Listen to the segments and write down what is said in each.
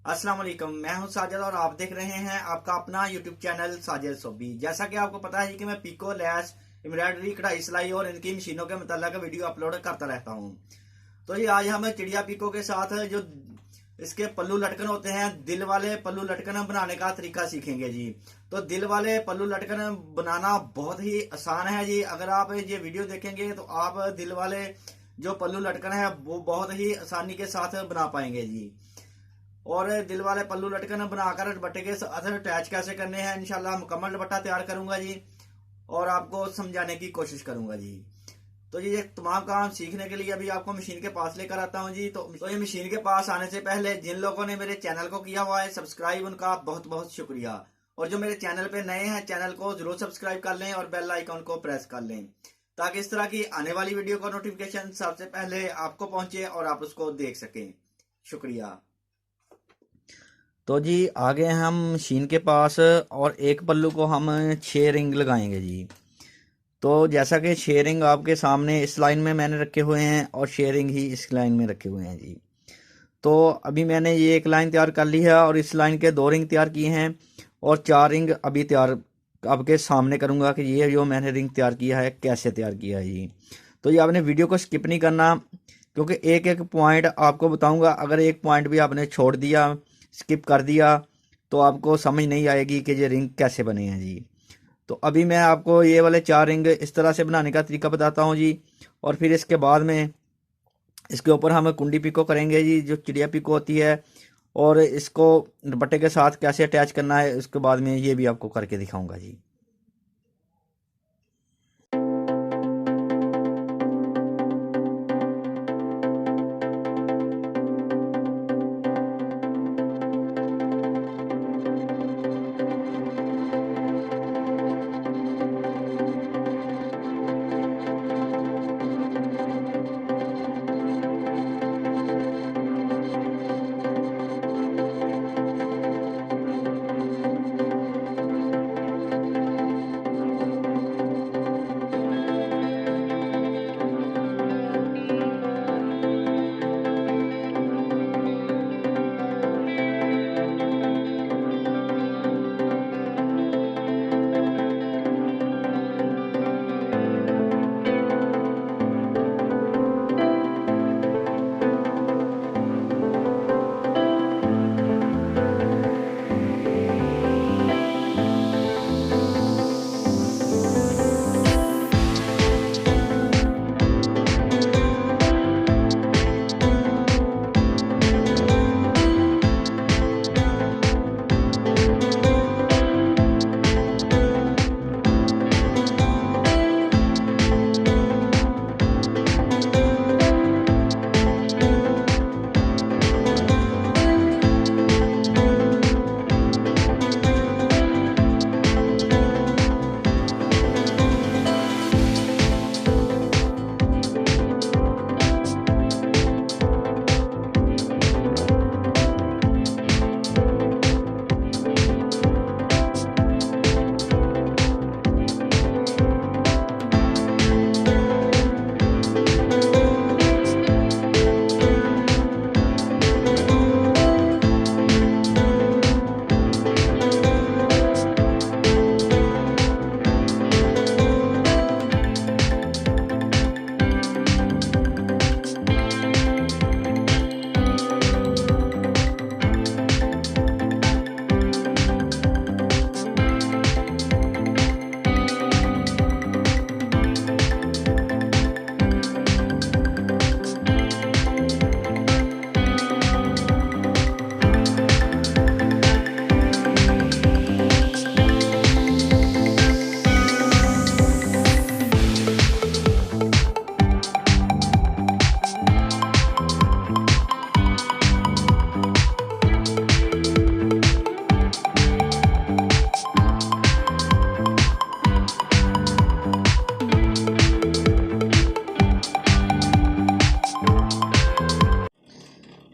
अस्सलाम वालेकुम, मैं हूं साजिद और आप देख रहे हैं आपका अपना यूट्यूब चैनल साजिद सोबी। जैसा कि आपको पता है कि मैं पिको, लैस, एम्ब्रॉयडरी, कढ़ाई, सिलाई और इनकी मशीनों के मुताल्लिक वीडियो अपलोड करता रहता हूं। तो ये आज हम चिड़िया पिको के साथ जो इसके पल्लू लटकन होते हैं, दिल वाले पल्लू लटकन बनाने का तरीका सीखेंगे जी। तो दिल वाले पल्लू लटकन बनाना बहुत ही आसान है जी। अगर आप ये वीडियो देखेंगे तो आप दिल वाले जो पल्लू लटकन है वो बहुत ही आसानी के साथ बना पाएंगे जी। और दिल वाले पल्लू लटकन बनाकर दुपट्टे के साथ अटैच कैसे करने हैं इंशाल्लाह मुकम्मल दुपट्टा तैयार करूंगा जी और आपको समझाने की कोशिश करूंगा जी। तो ये तमाम काम सीखने के लिए अभी आपको मशीन के पास लेकर आता हूं जी। तो ये मशीन के पास आने से पहले जिन लोगों ने मेरे चैनल को किया हुआ है सब्सक्राइब, उनका बहुत बहुत शुक्रिया। और जो मेरे चैनल पे नए हैं चैनल को जरूर सब्सक्राइब कर लें और बेल आइकॉन को प्रेस कर लें ताकि इस तरह की आने वाली वीडियो का नोटिफिकेशन सबसे पहले आपको पहुंचे और आप उसको देख सकें। शुक्रिया। तो जी आगे हम मशीन के पास और एक पल्लू को हम 6 रिंग लगाएंगे जी। तो जैसा कि 6 रिंग आपके सामने इस लाइन में मैंने रखे हुए हैं और 6 रिंग ही इस लाइन में रखे हुए हैं जी। तो अभी मैंने ये एक लाइन तैयार कर ली है और इस लाइन के 2 रिंग तैयार किए हैं और 4 रिंग अभी तैयार आपके सामने करूँगा कि ये जो मैंने रिंग तैयार किया है कैसे तैयार किया है जी। तो ये आपने वीडियो को स्किप नहीं करना क्योंकि एक एक पॉइंट आपको बताऊँगा। अगर एक पॉइंट भी आपने छोड़ दिया, स्किप कर दिया तो आपको समझ नहीं आएगी कि ये रिंग कैसे बने हैं जी। तो अभी मैं आपको ये वाले 4 रिंग इस तरह से बनाने का तरीका बताता हूँ जी। और फिर इसके बाद में इसके ऊपर हम कुंडी पिको करेंगे जी, जो चिड़िया पिको होती है, और इसको दुपट्टे के साथ कैसे अटैच करना है उसके बाद में ये भी आपको करके दिखाऊंगा जी।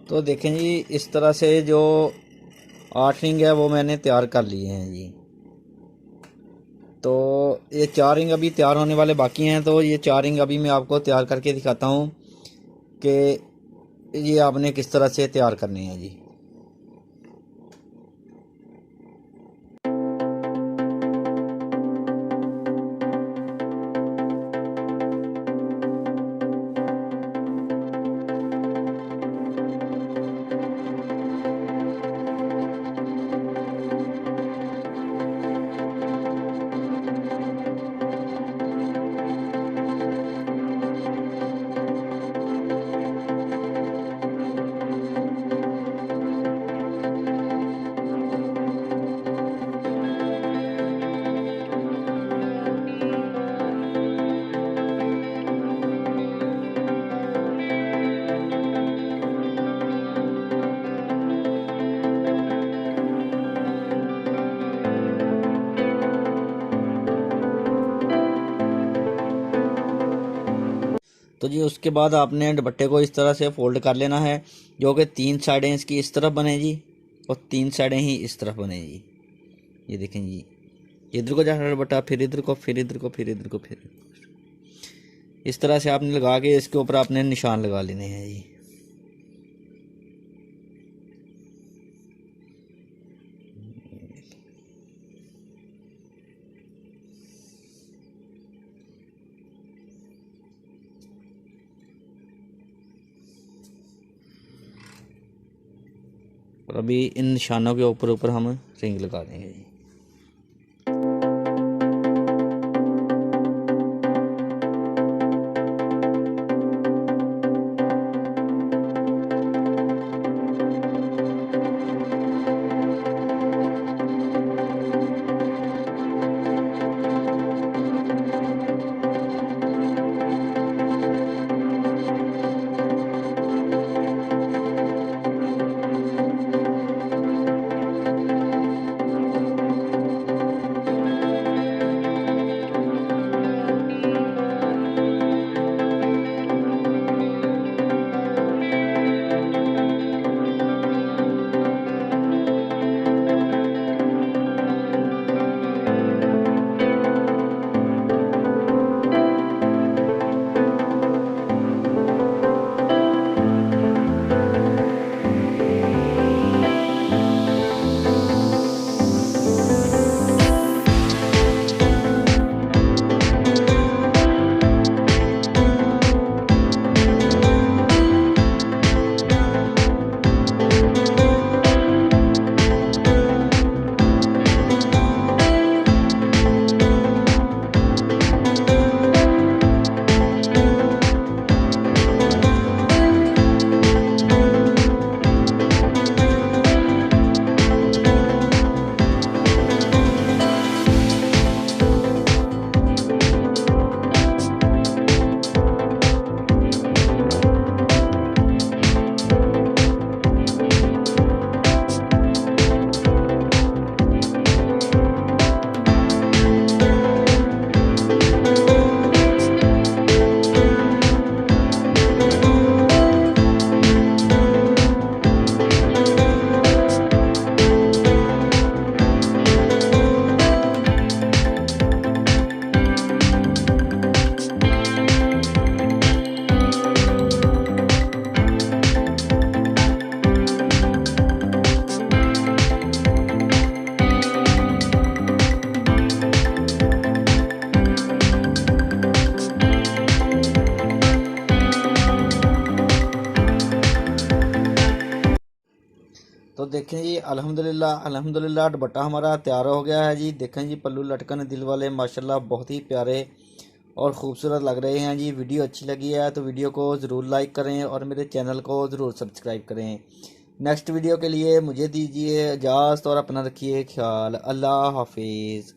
तो देखें जी इस तरह से जो 8 रिंग है वो मैंने तैयार कर लिए हैं जी। तो ये 4 रिंग अभी तैयार होने वाले बाकी हैं। तो ये 4 रिंग अभी मैं आपको तैयार करके दिखाता हूँ कि ये आपने किस तरह से तैयार करने हैं जी। तो जी उसके बाद आपने दुपट्टे को इस तरह से फोल्ड कर लेना है, जो कि 3 साइडें इसकी इस तरफ बने जी और 3 साइडें ही इस तरफ बने जी। ये देखें जी, इधर को जाकर दुपट्टा, फिर इधर को, फिर इधर को, फिर इधर को, फिर इस तरह से आपने लगा के इसके ऊपर आपने निशान लगा लेने हैं जी। और अभी इन निशानों के ऊपर ऊपर हम रिंग लगा देंगे जी। तो देखें जी अल्हम्दुलिल्लाह दुपट्टा हमारा तैयार हो गया है जी। देखें जी पल्लू लटकन दिल वाले माशाल्लाह बहुत ही प्यारे और ख़ूबसूरत लग रहे हैं जी। वीडियो अच्छी लगी है तो वीडियो को ज़रूर लाइक करें और मेरे चैनल को ज़रूर सब्सक्राइब करें। नेक्स्ट वीडियो के लिए मुझे दीजिए इजाज़त और अपना रखिए ख्याल। अल्लाह हाफिज़।